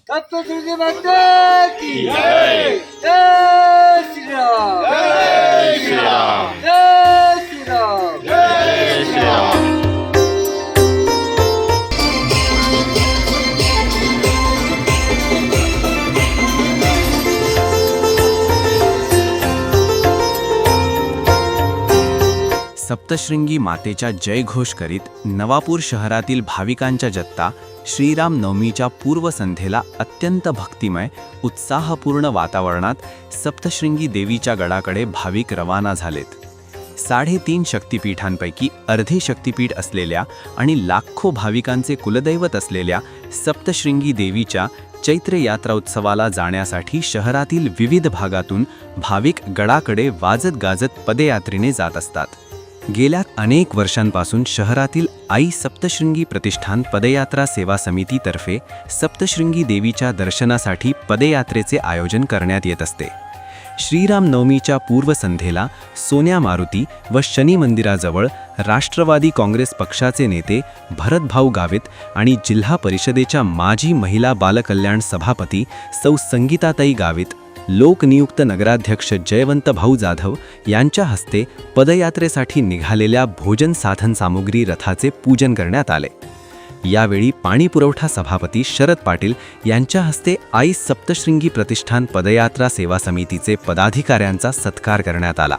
सप्तशृंगी माता की जय। जय श्री राम। जय श्री राम। जय श्री राम। जय श्री राम। सप्तशृंगी मातेच्या जयघोष करीत नवापूर शहरातील भाविकांच्या जत्ता श्रीराम नवमीच्या पूर्वसंध्येला अत्यंत भक्तिमय उत्साहपूर्ण वातावरणात सप्तशृंगी देवीच्या गडाकडे भाविक रवाना झालेत। 3.5 शक्तिपीठांपैकी अर्धे शक्तिपीठ असलेल्या आणि लाखो भाविकांचे कुलदैवत असलेल्या सप्तशृंगी देवीच्या चैत्र यात्रा उत्सवाला जाण्यासाठी शहरातील विविध भागातून भाविक गडाकडे वाजत गाजत पदयात्रेने जात असतात। गेल्या अनेक वर्षांपासून शहरातील आई सप्तशृंगी प्रतिष्ठान पदयात्रा सेवा समितीतर्फे सप्तशृंगी देवीच्या दर्शनासाठी पदयात्रेचे आयोजन करण्यात येत असते। श्रीराम नवमीच्या पूर्वसंध्येला सोन्या मारुती व शनी मंदिराजवळ राष्ट्रवादी काँग्रेस पक्षाचे नेते भरतभाऊ गावित आणि जिल्हा परिषदेच्या माजी महिला बालकल्याण सभापती सौ संगीताताई गावित, लोकनियुक्त नगराध्यक्ष जयवंत भाऊ जाधव यांच्या हस्ते पदयात्रेसाठी निघालेल्या भोजन साधन सामुग्री रथाचे पूजन करण्यात आले। यावेळी पाणीपुरवठा सभापती शरद पाटील यांच्या हस्ते आई सप्तशृंगी प्रतिष्ठान पदयात्रा सेवा समितीचे पदाधिकाऱ्यांचा सत्कार करण्यात आला।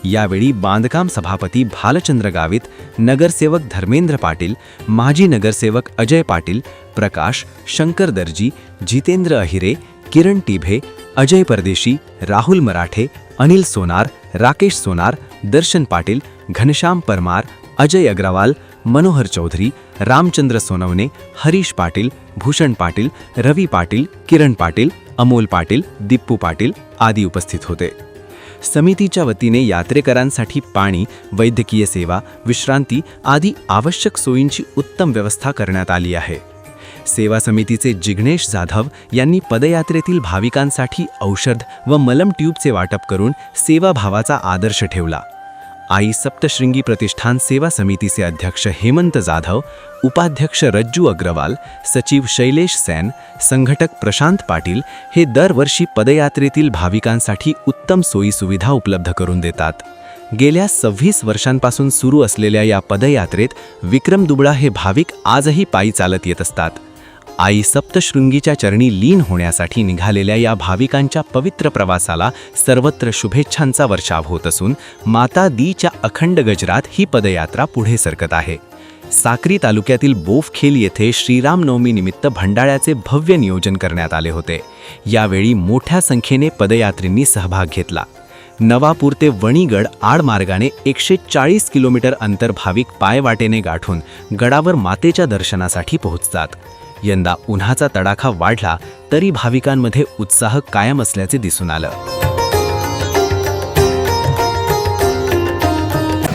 यावेळी बांधकाम सभापती भालचंद्र गावित, नगरसेवक धर्मेंद्र पाटील, माजी नगरसेवक अजय पाटील, प्रकाश शंकर दर्जी, जितेंद्र अहिरे, किरण टिभे, अजय परदेशी, राहुल मराठे, अनिल सोनार, राकेश सोनार, दर्शन पाटील, घनश्याम परमार, अजय अग्रवाल, मनोहर चौधरी, रामचंद्र सोनवणे, हरीश पाटील, भूषण पाटील, रवी पाटील, किरण पाटील, अमोल पाटील, दीप्पू पाटील आदी उपस्थित होते। समितीच्या वतीने यात्रेकरांसाठी पाणी, वैद्यकीय सेवा, विश्रांती आदी आवश्यक सोयींची उत्तम व्यवस्था करण्यात आली आहे। सेवा समितीचे जिग्नेश जाधव यांनी पदयात्रेतील भाविकांसाठी औषध व मलम ट्यूबचे वाटप करून सेवाभावाचा आदर्श ठेवला। आई सप्तशृंगी प्रतिष्ठान सेवा समितीचे अध्यक्ष हेमंत जाधव, उपाध्यक्ष रज्जू अग्रवाल, सचिव शैलेश सैन, संघटक प्रशांत पाटील हे दरवर्षी पदयात्रेतील भाविकांसाठी उत्तम सोयीसुविधा उपलब्ध करून देतात। गेल्या 26 वर्षांपासून सुरू असलेल्या या पदयात्रेत विक्रम दुबळा हे भाविक आजही पायी चालत येत असतात। आई सप्तशृंगीच्या चरणी लीन होण्यासाठी निघालेल्या या भाविकांच्या पवित्र प्रवासाला सर्वत्र शुभेच्छांचा वर्षाव होत असून माता दीच्या अखंड गजरात ही पदयात्रा पुढे सरकत आहे। साक्री तालुक्यातील बोफखेल येथे श्रीरामनवमीनिमित्त भंडाऱ्याचे भव्य नियोजन करण्यात आले होते। यावेळी मोठ्या संख्येने पदयात्रींनी सहभाग घेतला। नवापूर ते वणीगड आडमार्गाने 140 किलोमीटर अंतर भाविक पायवाटेने गाठून गडावर मातेच्या दर्शनासाठी पोहोचतात। यंदा उन्हाचा तडाखा वाढला तरी भाविकांमध्ये उत्साह कायम असल्याचे दिसून आलं।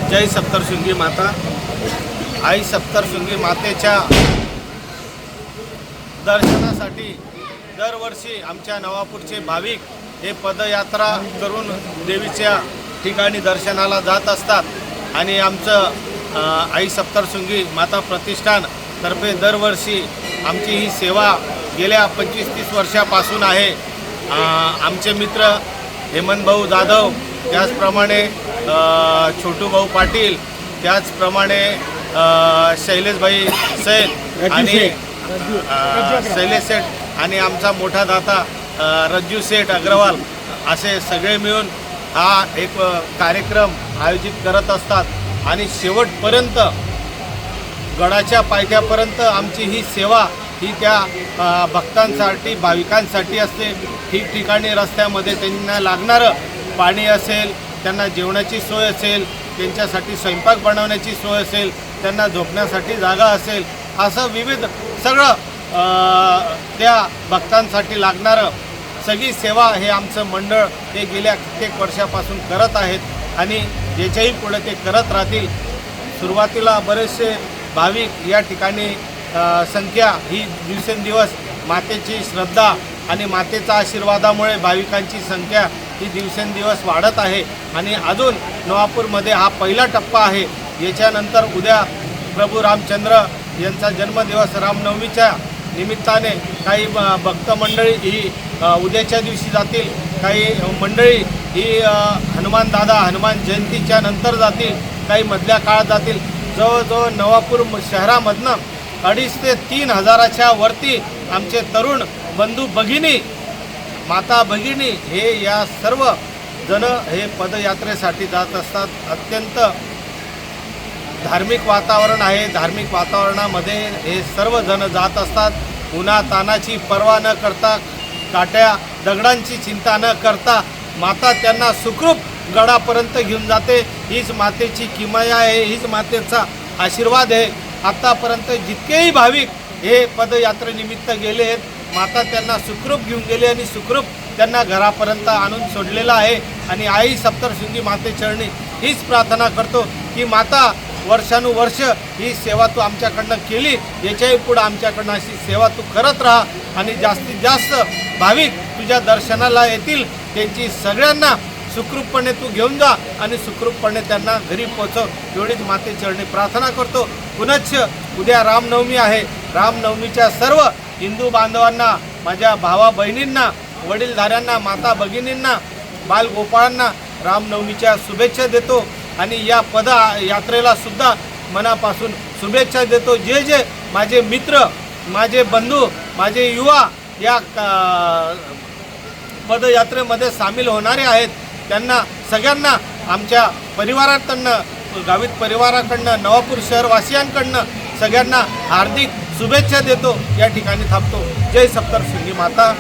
जय सप्तशृंगी माता। आई सप्तशृंगी मातेच्या दर्शनासाठी दरवर्षी आमच्या नवापूरचे भाविक हे पदयात्रा करून देवीच्या ठिकाणी दर्शनाला जात असतात आणि आमचं आई सप्तशृंगी माता प्रतिष्ठान तर्फे दरवर्षी आमची ही सेवा गेल्या 25-30 वर्षापासून आहे। आमचे मित्र हेमंत भाऊ जाधव, त्याचप्रमाणे छोटू भाऊ पाटील, त्याचप्रमाणे शैलेशभाई सैन आणि शैलेश सेठ आणि आमचा मोठा दाता रज्जू सेठ अग्रवाल असे सगळे मिळून हा एक कार्यक्रम आयोजित करत असतात आणि शेवटपर्यंत गडाच्या पायथ्यापर्यंत आमची ही सेवा ही त्या भक्तांसाठी भाविकांसाठी असते। ठिकठिकाणी रस्त्यामध्ये त्यांना लागणारं पाणी असेल, त्यांना जेवणाची सोय असेल, त्यांच्यासाठी स्वयंपाक बनवण्याची सोय असेल, त्यांना झोपण्यासाठी जागा असेल, असं विविध सगळं त्या भक्तांसाठी लागणारं सगळी सेवा हे आमचं मंडळ हे गेल्या कित्येक वर्षापासून करत आहेत आणि याच्याही पुढे ते करत राहतील। सुरुवातीला बरेचसे भाविक या ठिकाणी संख्या ही दिवसेंदिवस मातेची श्रद्धा आणि मातेच्या आशीर्वादामुळे भाविकांची संख्या ही दिवसेंदिवस वाढत आहे आणि अजून नवापूरमध्ये हा पहिला टप्पा आहे। याच्यानंतर उद्या प्रभू रामचंद्र यांचा जन्मदिवस रामनवमीच्या निमित्ताने काही भक्त मंडळी ही उद्याच्या दिवशी जातील, काही मंडळी ही हनुमान जयंतीच्या नंतर जातील, काही मधल्या काळात जातील. जवळजवळ नवापूर शहरामधनं 2,500 ते 3,000च्या वरती आमचे तरुण बंधू भगिनी, माता भगिनी हे या सर्व जण हे पदयात्रेसाठी जात असतात. अत्यंत धार्मिक वातावरण आहे. धार्मिक वातावरणामध्ये हे सर्व जण जात असतात. उन्हा तानाची पर्वा न करता, काट्या दगडांची चिंता न करता माता त्यांना सुखरूप गडापर्यंत घेऊन जाते. हीच मातेची किमया आहे, हीच मातेचा आशीर्वाद आहे. आत्तापर्यंत जितकेही भाविक हे पदयात्रेनिमित्त गेले आहेत, माता त्यांना सुखरूप घेऊन गेली आणि सुखरूप त्यांना घरापर्यंत आणून सोडलेलं आहे. आणि आई सप्तशृंगी मातेचरणी हीच प्रार्थना करतो की माता, वर्षानुवर्ष ही सेवा तू आमच्याकडनं केली, याच्याही पुढं आमच्याकडनं अशी सेवा तू करत राहा आणि जास्तीत जास्त भाविक तुझ्या दर्शनाला येतील, त्यांची सगळ्यांना सुखरूपपणे तू घेऊन जा आणि सुखरूपपणे त्यांना घरी पोचव, एवढीच मातेचरणी प्रार्थना करतो. पुनश्च उद्या रामनवमी आहे. रामनवमीच्या सर्व हिंदू बांधवांना, माझ्या भावा बहिणींना, वडीलधाऱ्यांना, माता भगिनींना, बालगोपाळांना रामनवमीच्या शुभेच्छा देतो आणि या पदयात्रेला सुद्धा मनापासून शुभेच्छा देतो. जे जे माझे मित्र, माझे बंधू, माझे युवा या पदयात्रेमध्ये सामील होणारे आहेत, त्यांना सगळ्यांना आमच्या परिवाराकडनं, गावित परिवाराकडनं, नवापूर शहरवासियांकडनं सगळ्यांना हार्दिक शुभेच्छा देतो. या ठिकाणी थांबतो. जय सप्तशृंगी माता.